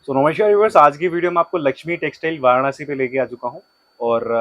तो नमस्कार व्यूअर्स, आज की वीडियो में आपको लक्ष्मी टेक्सटाइल वाराणसी पे लेके आ चुका हूँ। और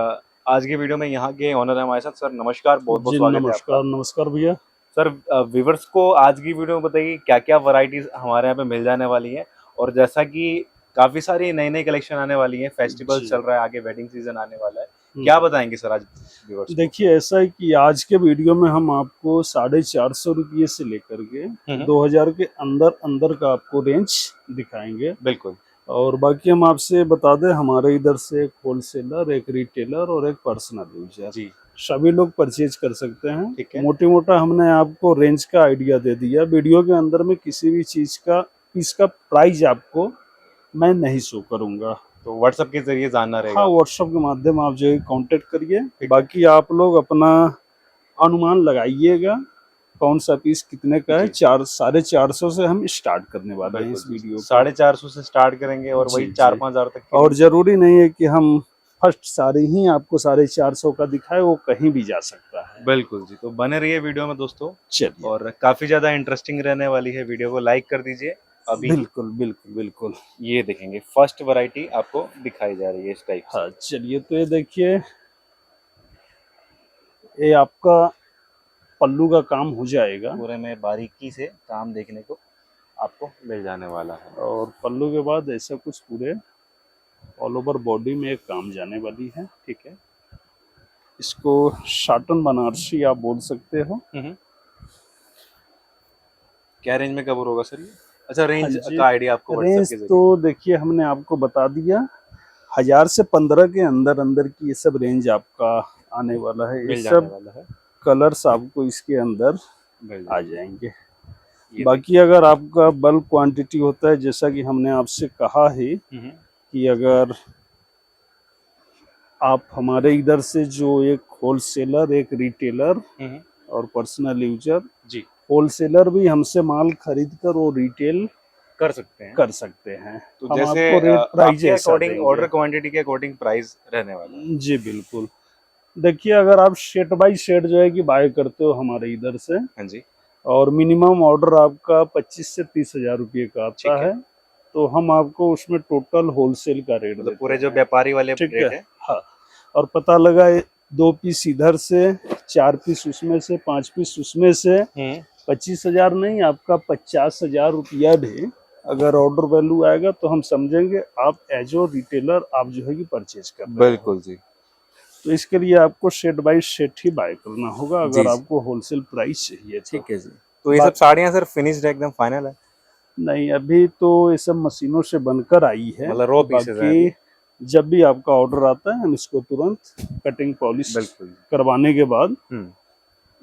आज की वीडियो में यहाँ के ओनर है हमारे साथ। सर नमस्कार, बहुत बहुत जी स्वागत है आपका। नमस्कार। नमस्कार भैया। सर व्यूअर्स को आज की वीडियो में बताइए क्या क्या वैरायटीज हमारे यहाँ पे मिल जाने वाली हैं। और जैसा कि काफ़ी सारी नई नई कलेक्शन आने वाली हैं, फेस्टिवल जी। चल रहा है, आगे वेडिंग सीजन आने वाला है, क्या बताएंगे सर आज व्यूअर्स को? देखिए, ऐसा है कि आज के वीडियो में हम आपको 450 से लेकर के हम्म, 2000 के अंदर अंदर का आपको रेंज दिखाएंगे। बिल्कुल। और बाकी हम आपसे बता दें, हमारे इधर से एक होलसेलर, एक रिटेलर और एक पर्सनल यूजर जी, सभी लोग परचेज कर सकते हैं। ठीक है। मोटी मोटा हमने आपको रेंज का आइडिया दे दिया। वीडियो के अंदर में किसी भी चीज़ का इसका प्राइस आपको मैं नहीं शो करूँगा। तो व्हाट्सएप के जरिए जानना हाँ, रहेगा। व्हाट्सएप के माध्यम आप जो है कांटेक्ट करिए। ठीक है। बाकी आप लोग अपना अनुमान लगाइएगा कौन सा पीस कितने का है। जी, 450 से हम स्टार्ट करने वाले हैं बिल्कुल इस जी। वीडियो को। 450 से स्टार्ट करेंगे और वही जी जी। 4-5 हज़ार तक की और रेंज। जरूरी नहीं है कि हम फर्स्ट सारी ही आपको 450 का दिखाए, वो कहीं भी जा सकता है। बिल्कुल जी, तो बने रहिए वीडियो में दोस्तों। चलिए। और काफ़ी ज़्यादा इंटरेस्टिंग रहने वाली है, वीडियो को लाइक कर दीजिए। अभी बिल्कुल बिल्कुल बिल्कुल। ये देखेंगे फर्स्ट वैरायटी आपको दिखाई जा रही है इस टाइप से। हाँ चलिए, तो ये देखिए, ये आपका पल्लू का काम हो जाएगा। पूरे में बारीकी से काम देखने को आपको मिल जाने वाला है। और पल्लू के बाद ऐसा कुछ पूरे ऑल ओवर बॉडी में एक काम जाने वाली है। ठीक है। इसको शाटन बनारसी आप बोल सकते हो। क्या रेंज में कवर होगा सर ये? अच्छा, हाँ रेंज जी। का आइडिया आपको व्हाट्सएप रेंज के तो जरिए देखिए हमने आपको बता दिया, 1000 से 15 के अंदर अंदर की ये सब रेंज आपका आने वाला है। ये मिल जाने सब वाला है। कलर्स आपको इसके अंदर मिल आ जाएंगे। जाएंगे। ये बाकी अगर आपका बल्क क्वांटिटी होता है, जैसा कि हमने आपसे कहा है देखिए। कि अगर आप हमारे इधर से जो एक होलसेलर, एक रिटेलर और पर्सनल यूजर, जी, होलसेलर भी हमसे माल खरीद कर वो रिटेल कर सकते हैं। कर सकते हैं। तो हम जैसे आपको रेट प्राइस आपके ऐसा अकॉर्डिंग, देंगे। ऑर्डर क्वांटिटी के अकॉर्डिंग प्राइस रहने वाला है। जी बिल्कुल। देखिए, अगर आप सेट बाई सेट जो है कि बाय करते हो हमारे इधर से, हाँ जी, और मिनिमम ऑर्डर आपका 25 से 30 हजार रुपये का आता ठीक है। है, तो हम आपको उसमें टोटल होलसेल का रेट मतलब देते पूरे जो हैं। व्यापारी वाले ठीक है। रेट है। हाँ। और पता लगा 2 पीस इधर से, 4 पीस उसमें से, 5 पीस उसमें से, 25 हजार नहीं, आपका 50 हजार रुपया भी अगर ऑर्डर वैल्यू आएगा तो हम समझेंगे आप एज ओ रिटेलर आप जो है कि परचेज कर रहे हो। बिल्कुल जी। तो इसके लिए आपको सेट बाय सेट ही बाय करना होगा जी अगर जी, आपको होलसेल प्राइस चाहिए तो। ठीक है जी। तो ये सब बाकी साड़ियाँ सर फिनिश्ड है, एकदम फाइनल है? नहीं, अभी तो ये सब मशीनों से बनकर आई है। मतलब रॉ पीसेज हैं बाकी अभी? जब भी आपका ऑर्डर आता है हम इसको तुरंत कटिंग पॉलिश बिल्कुल जी। करवाने के बाद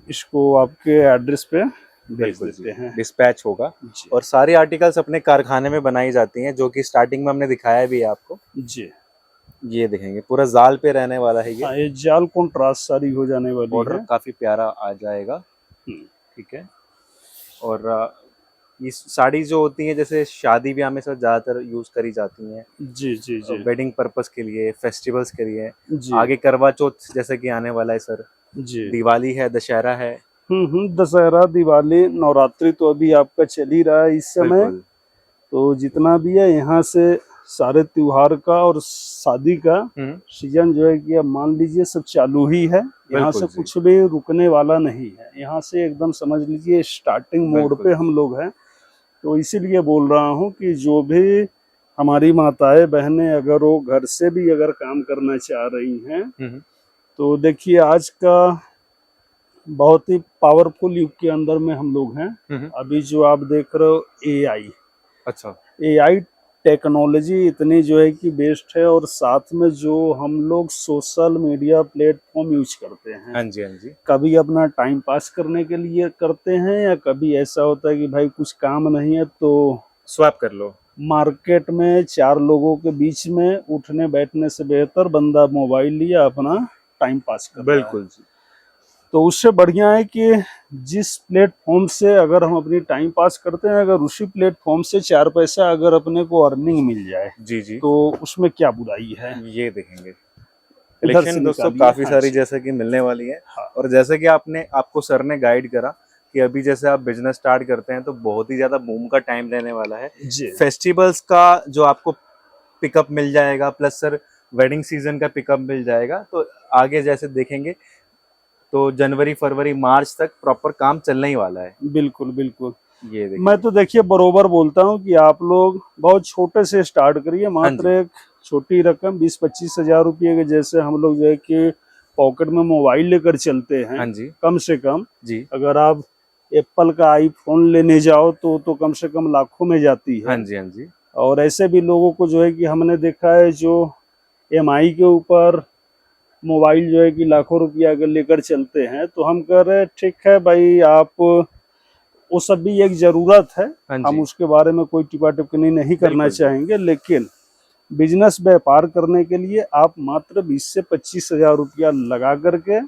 इसको आपके एड्रेस पे भेज बिल्कुल जी, देते हैं। डिस्पैच होगा। जी और सारी आर्टिकल्स अपने कारखाने में बनाई जाती हैं, जो कि स्टार्टिंग में हमने दिखाया भी है आपको। जी। ये देखेंगे पूरा जाल पे रहने वाला है ये। हाँ, ये जाल कॉन्ट्रास्ट सारी हो जाने वाली बॉर्डर है। काफी प्यारा आ जाएगा। हम्म, ठीक है। और ये साड़ी जो होती है, जैसे शादी ब्याह में सर ज्यादातर यूज करी जाती हैं, जी जी जी वेडिंग पर्पस के लिए, फेस्टिवल्स के लिए। जी आगे करवा चौथ जैसे कि आने वाला है सर, जी। दिवाली है, दशहरा है। दशहरा, दिवाली, नवरात्रि तो अभी आपका चल ही रहा है इस समय। बिल्कुल तो जितना भी है यहाँ से सारे त्योहार का और शादी का सीजन जो है कि अब मान लीजिए सब चालू ही है। यहाँ बिल्कुल से जी। कुछ भी रुकने वाला नहीं है। यहाँ से एकदम समझ लीजिए स्टार्टिंग मोड बिल्कुल पे हम लोग हैं। तो इसीलिए बोल रहा हूँ कि जो भी हमारी माताएं बहनें अगर वो घर से भी अगर काम करना चाह रही हैं, तो देखिए आज का बहुत ही पावरफुल युग के अंदर में हम लोग हैं। अभी जो आप देख रहे हो एआई, अच्छा। एआई टेक्नोलॉजी इतनी जो है कि बेस्ट है। और साथ में जो हम लोग सोशल मीडिया प्लेटफॉर्म यूज करते हैं, हाँ जी, हाँ जी। कभी अपना टाइम पास करने के लिए करते हैं, या कभी ऐसा होता है कि भाई कुछ काम नहीं है तो स्वैप कर लो। मार्केट में 4 लोगों के बीच में उठने बैठने से बेहतर बंदा मोबाइल लिया अपना टाइम पास कर रहा है। बिल्कुल जी। तो उससे बढ़िया है कि जिस प्लेटफॉर्म से अगर हम अपनी टाइम पास करते हैं, अगर उसी प्लेटफॉर्म से 4 पैसा अगर अपने को अर्निंग मिल जाए, जी जी। तो उसमें क्या बुराई है। ये देखेंगे उधर से कलेक्शन दोस्तों निकालिए। काफी हाँ सारी जी। जैसे कि मिलने वाली है। हाँ और जैसे कि आपको सर ने गाइड करा कि अभी जैसे आप बिजनेस स्टार्ट करते हैं तो बहुत ही ज्यादा बूम का टाइम रहने वाला है। जी फेस्टिवल्स का जो आपको पिकअप मिल जाएगा, प्लस सर वेडिंग सीजन का पिकअप मिल जाएगा, तो आगे जैसे देखेंगे तो जनवरी फरवरी मार्च तक प्रॉपर काम चलने ही वाला है। बिल्कुल बिल्कुल। ये देखिए। मैं तो देखिए बरोबर बोलता हूँ कि आप लोग बहुत छोटे से स्टार्ट करिए, हाँ मात्र जी। एक छोटी रकम 20-25 हजार रुपये के, जैसे हम लोग जो है कि पॉकेट में मोबाइल लेकर चलते हैं, हाँ जी कम से कम जी। अगर आप एप्पल का आईफोन लेने जाओ तो कम से कम लाखों में जाती हाँ है। जी हाँ जी। और ऐसे भी लोगों को जो है कि हमने देखा है जो EMI के ऊपर मोबाइल जो है कि लाखों रुपया अगर लेकर चलते हैं, तो हम कह रहे हैं ठीक है भाई, आप वो सब भी एक जरूरत है, हाँ हम जी उसके बारे में कोई टिप्पा टिप्पणी नहीं करना बिल्कुल। चाहेंगे, लेकिन बिजनेस व्यापार करने के लिए आप मात्र 20 से 25 हजार रुपया लगा करके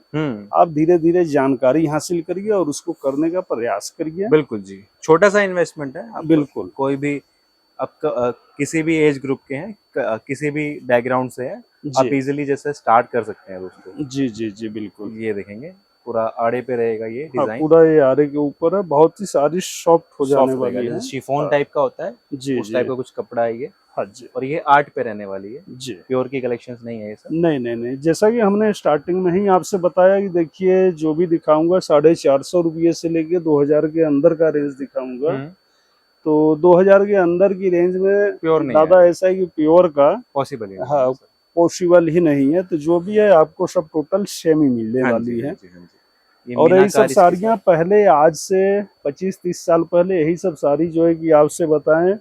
आप धीरे धीरे जानकारी हासिल करिए और उसको करने का प्रयास करिए। बिल्कुल जी, छोटा सा इन्वेस्टमेंट है। आप बिल्कुल कोई भी आपका किसी भी एज ग्रुप के हैं, किसी भी बैकग्राउंड से है, आप जी इजीली जैसे स्टार्ट कर सकते हैं दोस्तों। जी जी जी बिल्कुल। ये देखेंगे पूरा आड़े पे रहेगा ये हाँ, डिजाइन, पूरा ये आरे के ऊपर है, बहुत ही सारी सॉफ्ट हो जाने सॉफ्ट रहेगा, वाली है। जैसे शिफॉन हाँ, टाइप का होता है जी उस जी। टाइप का कुछ कपड़ा है ये। हाँ जी और ये आर्ट पे रहने वाली है, जी। प्योर की कलेक्शंस नहीं है ये सब। नहीं नहीं नहीं, जैसा कि हमने स्टार्टिंग में ही आपसे बताया कि देखिए जो भी दिखाऊंगा 450 रुपये से लेके 2000 के अंदर का रेंज दिखाऊंगा। तो 2000 के अंदर की रेंज में प्योर नहीं दादा है, ऐसा है कि प्योर का पॉसिबल ही नहीं हाँ है सर। पॉसिबल ही नहीं है, तो जो भी है आपको सब टोटल सेम ही मिलने हाँ वाली जी हाँ है। जी हाँ जी। ये और यही सब मीनाकार इसकी साड़ियाँ सर, पहले आज से 25-30 साल पहले यही सब साड़ी जो है कि आपसे बताएं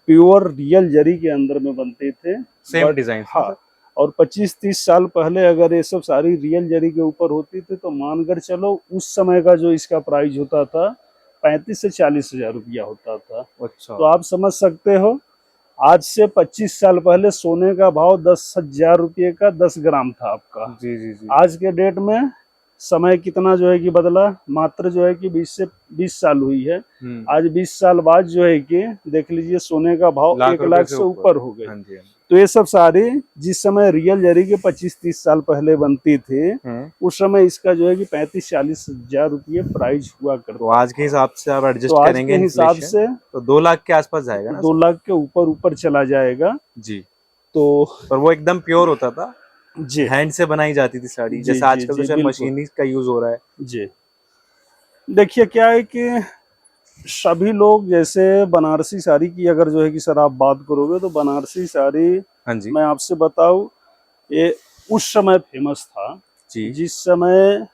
प्योर रियल जरी के अंदर में बनते थे। सेम बट डिजाइन हाँ, सर। और 25-30 साल पहले अगर ये सब सारी रियल जरी के ऊपर होती थी तो मानकर चलो उस समय का जो इसका प्राइस होता था 35 से 40 हजार रुपया होता था। अच्छा। तो आप समझ सकते हो आज से 25 साल पहले सोने का भाव 10,000 रुपये का 10 ग्राम था आपका। जी जी जी। आज के डेट में समय कितना जो है कि बदला, मात्र जो है कि 20 साल हुई है। आज 20 साल बाद जो है कि देख लीजिए सोने का भाव लाख 1 रुपए लाख से से ऊपर हो गए। हाँ जी हाँ जी। तो ये सब सारी जिस समय रियल जरी के 25-30 साल पहले बनती थी, उस समय इसका जो है कि 35-40 हजार रुपये प्राइस हुआ तो करता। आज के हिसाब से आप तो एडजस्ट आज करेंगे के हिसाब इन्फ्लेशन, से तो 2 लाख के आसपास जाएगा ना 2 सर? लाख के ऊपर ऊपर चला जाएगा। जी। तो पर वो एकदम प्योर होता था, जी हैंड से बनाई जाती थी साड़ी, जी जैसे जी आजकल तो जी शायद बिल्कुल मशीनरी का यूज हो रहा है। जी। देखिए क्या है कि सभी लोग जैसे बनारसी साड़ी की अगर जो है कि सर आप बात करोगे तो बनारसी साड़ी हाँ जी मैं आपसे बताऊं ये उस समय फेमस था जी। जिस समय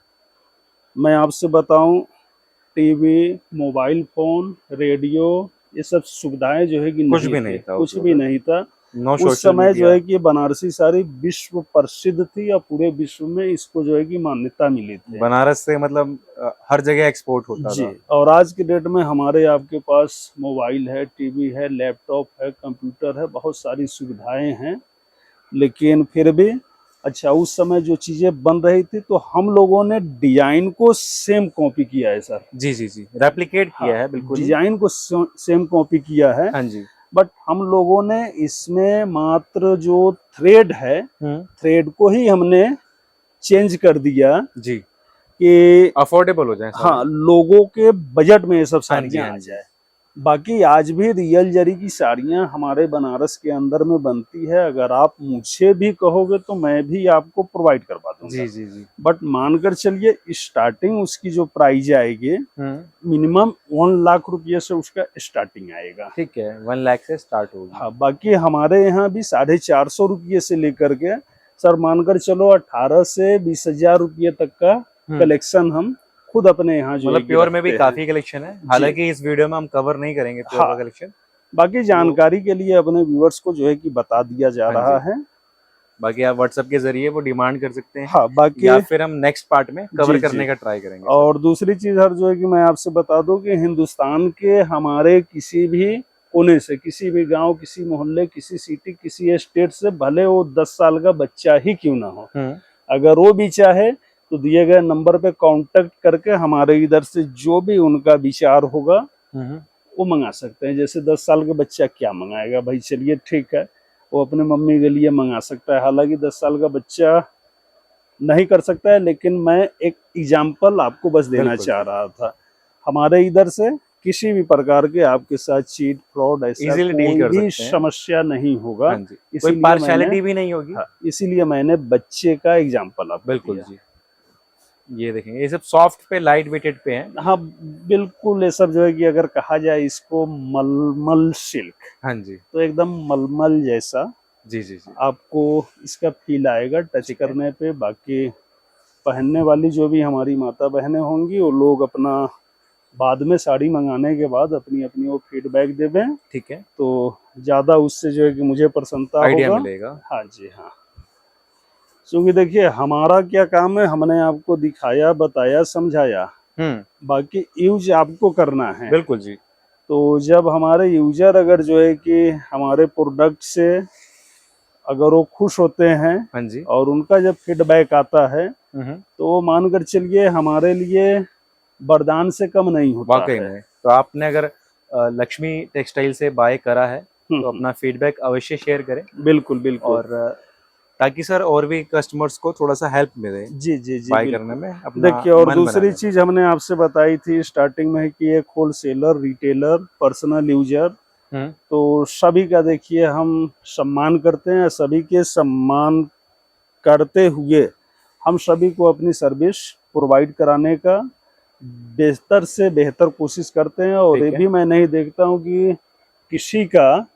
मैं आपसे बताऊं टीवी, मोबाइल फोन, रेडियो, ये सब सुविधाएं जो है कि कुछ नहीं भी थे, नहीं था उस कुछ भी वक्त, नहीं था। नो उस सोशल समय जो मीडिया। है कि बनारसी साड़ी विश्व प्रसिद्ध थी और पूरे विश्व में इसको जो है कि मान्यता मिली थी। बनारस से मतलब हर जगह एक्सपोर्ट होता जी, था। और आज के डेट में हमारे आपके पास मोबाइल है, टीवी है, लैपटॉप है, कंप्यूटर है, बहुत सारी सुविधाएं हैं, लेकिन फिर भी अच्छा उस समय जो चीजें बन रही थी तो हम लोगों ने डिजाइन को सेम कॉपी किया है सर। जी जी जी, रेप्लिकेट हाँ, किया है बिल्कुल ही। डिजाइन को सेम कॉपी किया है, हाँ जी। बट हम लोगों ने इसमें मात्र जो थ्रेड है, थ्रेड को ही हमने चेंज कर दिया जी, कि अफोर्डेबल हो जाए साड़ी। हाँ लोगों के बजट में ये सब हाँ जी साड़ियाँ हाँ आ जी। जाए। बाकी आज भी रियल जरी की साड़ियाँ हमारे बनारस के अंदर में बनती है, अगर आप मुझे भी कहोगे तो मैं भी आपको प्रोवाइड करवा दूंगा। जी जी जी। बट मानकर चलिए स्टार्टिंग उसकी जो प्राइस आएगी मिनिमम 1 लाख रुपये से उसका स्टार्टिंग आएगा। ठीक है, 1 लाख से स्टार्ट होगी। हाँ, बाकी हमारे यहाँ भी 450 रुपये से लेकर के सर मानकर चलो 18 से 20 हजार रुपये तक का कलेक्शन हम खुद अपने यहाँ जो मतलब है कि प्योर में भी रखते हैं। काफी कलेक्शन है, हालांकि इस वीडियो में हम कवर नहीं करेंगे प्योर हाँ, का कलेक्शन। बाकी जानकारी के लिए अपने व्यूअर्स को जो है कि बता दिया जा हाँ रहा जी। है। बाकी आप व्हाट्सएप के जरिए वो डिमांड कर सकते हैं, हाँ, बाकी या फिर हम नेक्स्ट पार्ट में कवर जी करने जी। का ट्राई करेंगे सर। और दूसरी चीज हर जो है कि मैं आपसे बता दूं कि हिंदुस्तान के हमारे किसी भी कोने से, किसी भी गांव, किसी मोहल्ले, किसी सिटी, किसी स्टेट से, भले वो 10 साल का बच्चा ही क्यों ना हो, अगर वो भी चाहे तो दिए गए नंबर पे कांटेक्ट करके हमारे इधर से जो भी उनका विचार होगा वो मंगा सकते हैं। जैसे 10 साल का बच्चा क्या मंगाएगा भाई, चलिए ठीक है वो अपने मम्मी के लिए मंगा सकता है, हालांकि 10 साल का बच्चा नहीं कर सकता है, लेकिन मैं एक एग्जाम्पल आपको बस देना चाह रहा था। हमारे इधर से किसी भी प्रकार के आपके साथ चीट फ्रॉड ऐसा Easily deal कोई कर भी सकते हैं। समस्या नहीं होगा। हाँ जी, कोई इसीलिए पार्शियलिटी भी नहीं होगी। हाँ, इसीलिए मैंने बच्चे का एग्जाम्पल आपको बिल्कुल दिया। जी, ये देखेंगे ये सब सॉफ्ट पे लाइट वेटेड पे हैं। हाँ बिल्कुल, ये सब जो है कि अगर कहा जाए इसको मलमल सिल्क, हाँ जी, तो एकदम मलमल जैसा जी जी जी, आपको इसका फील आएगा टच ठीक है। करने पे। बाकी पहनने वाली जो भी हमारी माता बहनें होंगी, वो लोग अपना बाद में साड़ी मंगाने के बाद अपनी अपनी वो फीडबैक देवें, ठीक है, तो ज़्यादा उससे जो है कि मुझे प्रसन्नता आइडिया होगा। मिलेगा। हाँ जी हाँ, क्योंकि देखिए हमारा क्या काम है, हमने आपको दिखाया, बताया, समझाया, बाकी यूज आपको करना है। बिल्कुल जी, तो जब हमारे यूजर अगर जो है कि हमारे प्रोडक्ट से अगर वो खुश होते हैं हाँ जी, और उनका जब फीडबैक आता है, तो वो मानकर चलिए हमारे लिए वरदान से कम नहीं होता वाकई है। में। तो आपने अगर लक्ष्मी टेक्सटाइल से बाय करा है तो हम्म, अपना फीडबैक अवश्य शेयर करें। बिल्कुल बिल्कुल। और ताकि सर और भी कस्टमर्स को थोड़ा सा हेल्प मिले जी जी जी बाय करने बिल्कुल। में, अपना देखिए और मन दूसरी बनाने में। चीज हमने आपसे बताई थी स्टार्टिंग में कि एक होलसेलर, रिटेलर, पर्सनल यूजर, हम्म, तो सभी का देखिए हम सम्मान करते हैं। सभी के सम्मान करते हुए हम सभी को अपनी सर्विस प्रोवाइड कराने का बेहतर से बेहतर कोशिश करते हैं। और ये ठीक है, भी मैं नहीं देखता हूँ कि किसी का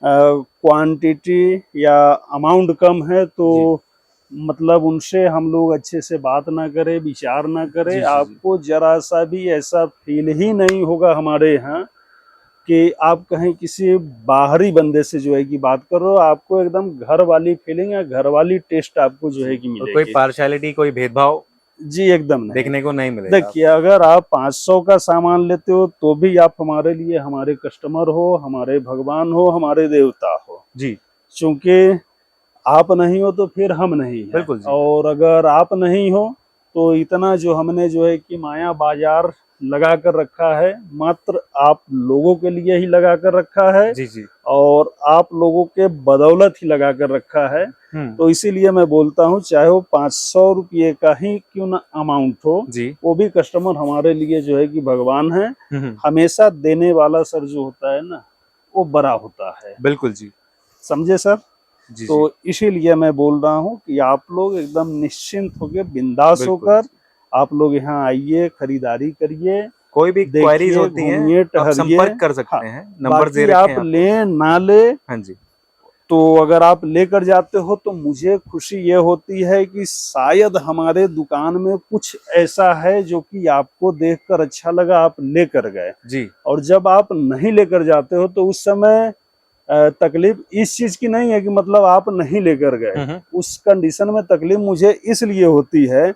क्वांटिटी या अमाउंट कम है तो जी मतलब उनसे हम लोग अच्छे से बात ना करें, विचार ना करें। जी जी जी, आपको जरा सा भी ऐसा फील ही नहीं होगा हमारे यहाँ कि आप कहीं किसी बाहरी बंदे से जो है कि बात कर रहे हो। आपको एकदम घर वाली फीलिंग या घर वाली टेस्ट आपको जो है जी। कि और कोई मिलेगी। पार्शियलिटी, कोई भेदभाव जी एकदम नहीं। देखने को नहीं मिलेगा देखिए आपको। अगर आप 500 का सामान लेते हो तो भी आप हमारे लिए हमारे कस्टमर हो, हमारे भगवान हो, हमारे देवता हो। जी, क्योंकि आप नहीं हो तो फिर हम नहीं है, बिल्कुल जी, और अगर आप नहीं हो तो इतना जो हमने जो है कि माया बाजार लगा कर रखा है, मात्र आप लोगों के लिए ही लगा कर रखा है, जी जी, और आप लोगों के बदौलत ही लगा कर रखा है। तो इसीलिए मैं बोलता हूँ चाहे वो 500 रुपये का ही क्यों ना अमाउंट हो, जी, वो भी कस्टमर हमारे लिए जो है कि भगवान है। हम्म, हमेशा देने वाला सर जो होता है ना, वो बड़ा होता है। बिल्कुल जी, समझे सर? जी तो जी, इसीलिए मैं बोल रहा हूँ कि आप लोग एकदम निश्चिंत होकर, बिंदास बिल्कुल। होकर आप लोग यहाँ आइए, खरीदारी करिए, कोई भी क्वेरीज देखिए, होती हैं घूमिए, आप टहलिए। संपर्क कर हाँ, सकते हैं, नंबर दे बाकी रखे आप हैं आपको। ले ना ले, हाँ जी, तो अगर आप लेकर जाते हो तो मुझे खुशी ये होती है कि शायद हमारे दुकान में कुछ ऐसा है जो कि आपको देखकर अच्छा लगा, आप लेकर गए। जी, और जब आप नहीं लेकर जाते हो तो उस समय तकलीफ इस चीज की नहीं है कि मतलब आप नहीं लेकर गए। उस कंडीशन में तकलीफ मुझे इसलिए होती है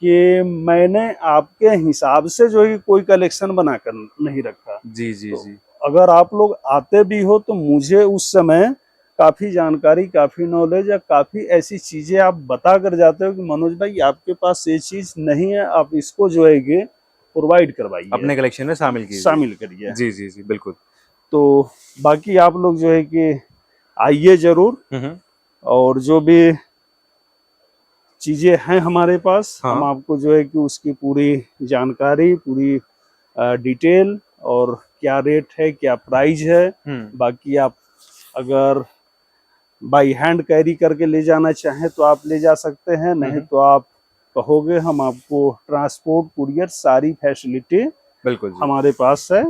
कि मैंने आपके हिसाब से जो है कोई कलेक्शन बनाकर नहीं रखा। जी जी तो जी, अगर आप लोग आते भी हो तो मुझे उस समय काफी जानकारी, काफी नॉलेज या काफी ऐसी चीजें आप बता कर जाते हो कि मनोज भाई आपके पास ये चीज नहीं है, आप इसको जो है कि प्रोवाइड करवाइए, अपने कलेक्शन में शामिल कीजिए। शामिल करिए। जी जी जी, बिल्कुल। तो बाकी आप लोग जो है कि आइए जरूर, हम्म, और जो भी चीजें हैं हमारे पास हम हाँ, आपको जो है कि उसकी पूरी जानकारी, पूरी डिटेल, और क्या रेट है, क्या प्राइस है। बाकी आप अगर बाई हैंड कैरी करके ले जाना चाहें तो आप ले जा सकते हैं, नहीं तो आप कहोगे हम आपको ट्रांसपोर्ट, कुरियर, सारी फैसिलिटी बिल्कुल जी, हमारे पास है,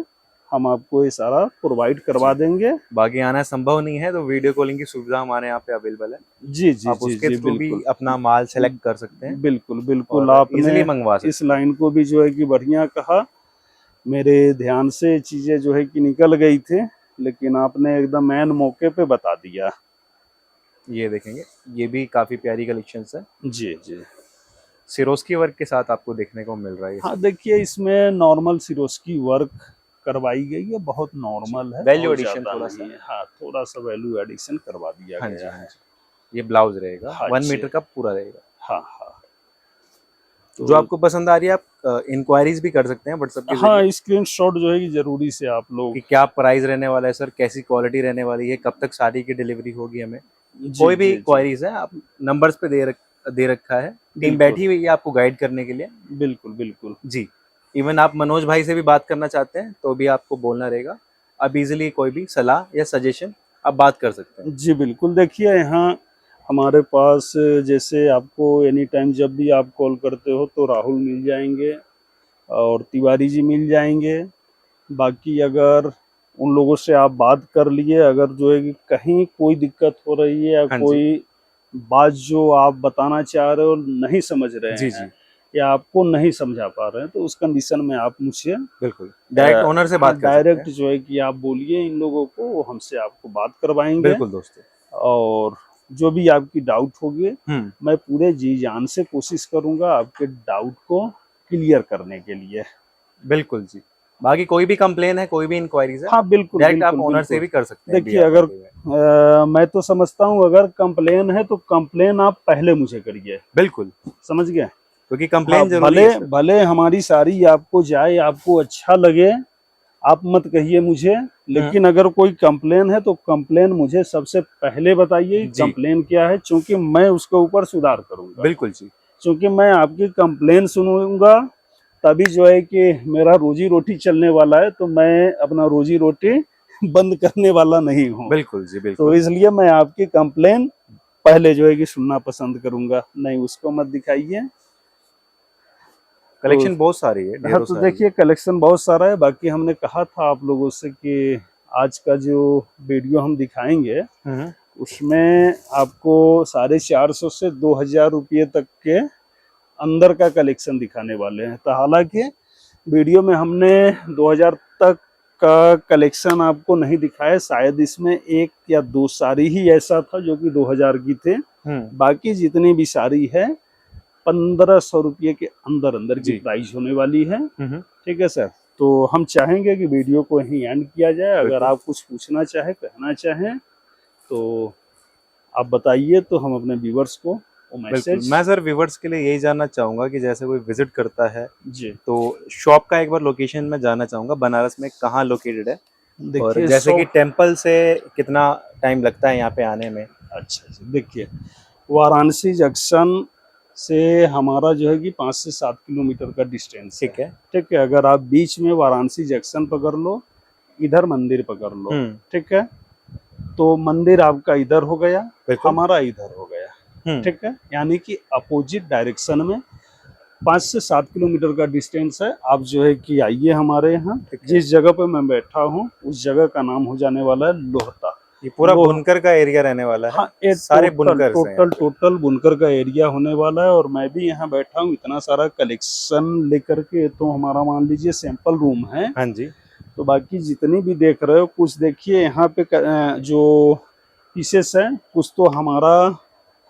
हम आपको ये सारा प्रोवाइड करवा जी। देंगे। बाकी आना संभव नहीं है तो वीडियो कॉलिंग की सुविधा हमारे यहाँ पे अवेलेबल है। जी जी आप जी उसके जी थ्रू भी बिल्कुल अपना माल सेलेक्ट कर सकते हैं बिल्कुल बिल्कुल। और आपने इजीली मंगवा इस सकते हैं। लाइन को भी जो है कि बढ़िया कहा, मेरे ध्यान से चीजें जो है कि निकल गई थी, लेकिन आपने एकदम ऐन मौके पे बता दिया। ये देखेंगे, ये भी काफी प्यारी कलेक्शंस है, जी जी सिरोस्की वर्क के साथ आपको देखने को मिल रहा है ये हाँ, सब। देखिए इसमें नॉर्मल सिरोस्की वर्क करवाई गई है, बहुत जी, नॉर्मल है, वैल्यू बहुत एडिशन ज्यादा थोड़ा सा। नहीं है। हाँ, थोड़ा सा वैल्यू एडिशन करवा दिया हाँ जी, गया हाँ है। जी। ये ब्लाउज रहेगा, हाँ 1 जी, मीटर का पूरा रहेगा। हाँ हाँ। जो तो आपको पसंद आ रही है आप इंक्वायरीज भी कर सकते हैं व्हाट्सएप के जरिए हाँ, स्क्रीनशॉट जो है कि जरूरी से आप लोग। कि क्या प्राइस रहने वाला है सर, कैसी क्वालिटी रहने वाली है, कब तक साड़ी की डिलीवरी होगी हमें। जी कोई भी जी जी क्वारीज है आप नंबर्स पे दे रखा है, टीम बिल्कुल बैठी हुई है आपको गाइड करने के लिए। बिल्कुल बिल्कुल। जी, इवन आप मनोज भाई से भी बात करना चाहते हैं तो भी आपको बोलना रहेगा, आप इजीली कोई भी सलाह या सजेशन आप बात कर सकते हैं। जी बिल्कुल, देखिए यहाँ हमारे पास जैसे आपको एनी टाइम जब भी आप कॉल करते हो तो राहुल मिल जाएंगे और तिवारी जी मिल जाएंगे। बाकी अगर उन लोगों से आप बात कर लिए, अगर जो है कि कहीं कोई दिक्कत हो रही है या हाँ जी। कोई बात जो आप बताना चाह रहे हो नहीं समझ रहे जी हैं जी या आपको नहीं समझा पा रहे हैं, तो उस कंडीशन में आप मुझसे बिल्कुल डायरेक्ट ओनर से बात कर सकते डायरेक्ट हैं। जो है कि आप बोलिए इन लोगों को, वो हमसे आपको बात करवाएंगे। बिल्कुल दोस्तों। और जो भी आपकी डाउट होगी मैं पूरे जी जान से कोशिश करूंगा आपके डाउट को क्लियर करने के लिए। बिल्कुल जी। बाकी कोई भी कंप्लेन है, कोई भी इंक्वायरीज है, हाँ बिल्कुल डायरेक्ट आप बिल्कुल ओनर से बिल्कुल। भी कर सकते हैं। देखिए अगर मैं तो समझता हूँ अगर कंप्लेन है तो कंप्लेन आप पहले मुझे करिए। बिल्कुल, समझ गए? क्योंकि हाँ, कंप्लेन जरूरी भले है सर। भले हमारी सारी आपको जाए, आपको अच्छा लगे, आप मत कहिए मुझे, लेकिन अगर कोई कंप्लेन है तो कंप्लेन मुझे सबसे पहले बताइए जी कंप्लेन क्या है, क्योंकि मैं उसके ऊपर सुधार करूंगा। बिल्कुल जी। क्योंकि मैं आपकी कंप्लेन सुनूंगा तभी जो है कि मेरा रोजी रोटी चलने वाला है, तो मैं अपना रोजी रोटी बंद करने वाला नहीं हूँ। बिल्कुल जी तो बिल्कुल। इसलिए मैं आपकी कंप्लेन पहले जो है कि सुनना पसंद करूंगा, नहीं उसको मत दिखाइए। तो कलेक्शन बहुत सारी है, हाँ, ढेरों तो सारी है। देखिए कलेक्शन बहुत सारा है। बाकी हमने कहा था आप लोगों से कि आज का जो वीडियो हम दिखाएंगे उसमें आपको 450 से 2000 रुपये तक के अंदर का कलेक्शन दिखाने वाले हैं। तो हालांकि वीडियो में हमने 2000 तक का कलेक्शन आपको नहीं दिखाया, शायद इसमें एक या दो साड़ी ही ऐसा था जो कि 2000 की थे। बाकी जितनी भी साड़ी है 1500 रुपये के अंदर अंदर की जी। प्राइस होने वाली है। ठीक है सर, तो हम चाहेंगे कि वीडियो को यहीं एंड किया जाए। अगर बिल्कुल। आप कुछ पूछना चाहे, कहना चाहें तो आप बताइए, तो हम अपने व्यूवर्स को वो बिल्कुल, मैसेज। मैं सर व्यूवर्स के लिए यही जानना चाहूंगा कि जैसे कोई विजिट करता है जी तो शॉप का एक बार लोकेशन में जानना चाहूंगा, बनारस में कहाँ लोकेटेड है, और देखिए जैसे कि टेम्पल से कितना टाइम लगता है यहाँ पे आने में। अच्छा जी, देखिए वाराणसी जंक्शन से हमारा जो है कि 5 से 7 किलोमीटर का डिस्टेंस है। ठीक है। ठीक है, अगर आप बीच में वाराणसी जंक्शन पकड़ लो, इधर मंदिर पकड़ लो, ठीक है, तो मंदिर आपका इधर हो गया, हमारा इधर हो गया। ठीक है, यानी कि अपोजिट डायरेक्शन में 5 से 7 किलोमीटर का डिस्टेंस है। आप जो है कि आइए हमारे यहाँ। जिस जगह पे मैं बैठा हूँ उस जगह का नाम हो जाने वाला है लोहता। ये पूरा बुनकर का एरिया रहने वाला है। हाँ, ये सारे बुनकर टोटल बुनकर का एरिया होने वाला है। और मैं भी यहाँ बैठा हूँ, इतना सारा कलेक्शन लेकर के, तो हमारा मान लीजिए सैंपल रूम है। हाँ जी। तो बाकी जितनी भी देख रहे हो, कुछ देखिए यहाँ पे जो पीसेस है, कुछ तो हमारा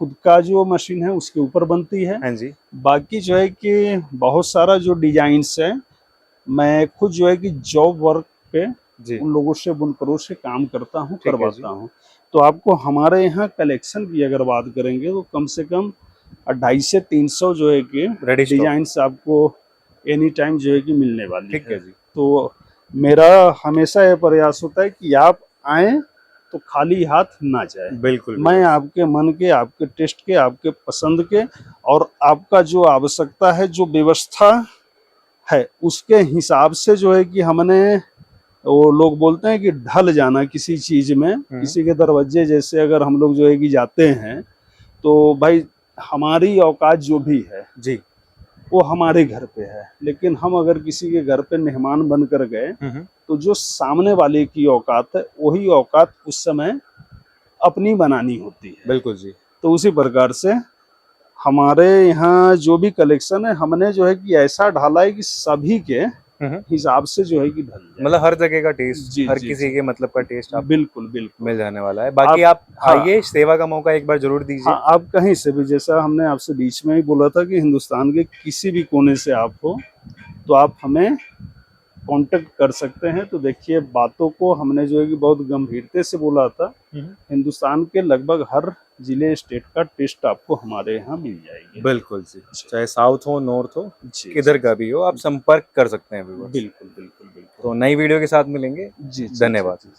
खुद का जो मशीन है उसके ऊपर बनती है। हाँ जी। बाकी जो है कि बहुत सारा जो डिजाइन्स है, मैं खुद जो है कि जॉब वर्क पे जी। उन लोगों से, बुनकरों से काम करता हूँ, करवाता हूँ। तो आपको हमारे यहाँ कलेक्शन की अगर बात करेंगे तो कम से कम 250 से 300 जो है कि डिजाइन्स आपको एनी टाइम जो है कि मिलने वाली है। जी। तो मेरा हमेशा ये प्रयास होता है कि आप आए तो खाली हाथ ना जाए। बिल्कुल। मैं आपके मन के, आपके टेस्ट के, आपके पसंद के और आपका जो आवश्यकता है, जो व्यवस्था है, उसके हिसाब से जो है कि हमने, वो लोग बोलते हैं कि ढल जाना किसी चीज में, किसी के दरवाजे जैसे अगर हम लोग जो है कि जाते हैं तो भाई हमारी औकात जो भी है जी वो हमारे घर पे है, लेकिन हम अगर किसी के घर पे मेहमान बन कर गए तो जो सामने वाले की औकात है वही औकात उस समय अपनी बनानी होती है। बिल्कुल जी। तो उसी प्रकार से हमारे यहाँ जो भी कलेक्शन है, हमने जो है कि ऐसा ढाला है कि सभी के हिसाब से जो है कि ढल जाए। मतलब हर जगह का टेस्ट, जी हर जी किसी जी, के मतलब का टेस्ट आप बिल्कुल बिल्कुल मिल जाने वाला है। बाकी आप आइए, सेवा का मौका एक बार जरूर दीजिए। हाँ, आप कहीं से भी, जैसा हमने आपसे बीच में ही बोला था कि हिंदुस्तान के किसी भी कोने से आप हो तो आप हमें कांटेक्ट कर सकते हैं। तो देखिए बातों को हमने जो है कि बहुत गंभीरता से बोला था। हिंदुस्तान के लगभग हर जिले, स्टेट का टेस्ट आपको हमारे यहाँ मिल जाएगी। बिल्कुल जी, चाहे साउथ हो, नॉर्थ हो, किधर का भी हो, आप संपर्क कर सकते हैं। बिल्कुल बिल्कुल बिल्कुल। तो नई वीडियो के साथ मिलेंगे। जी, धन्यवाद।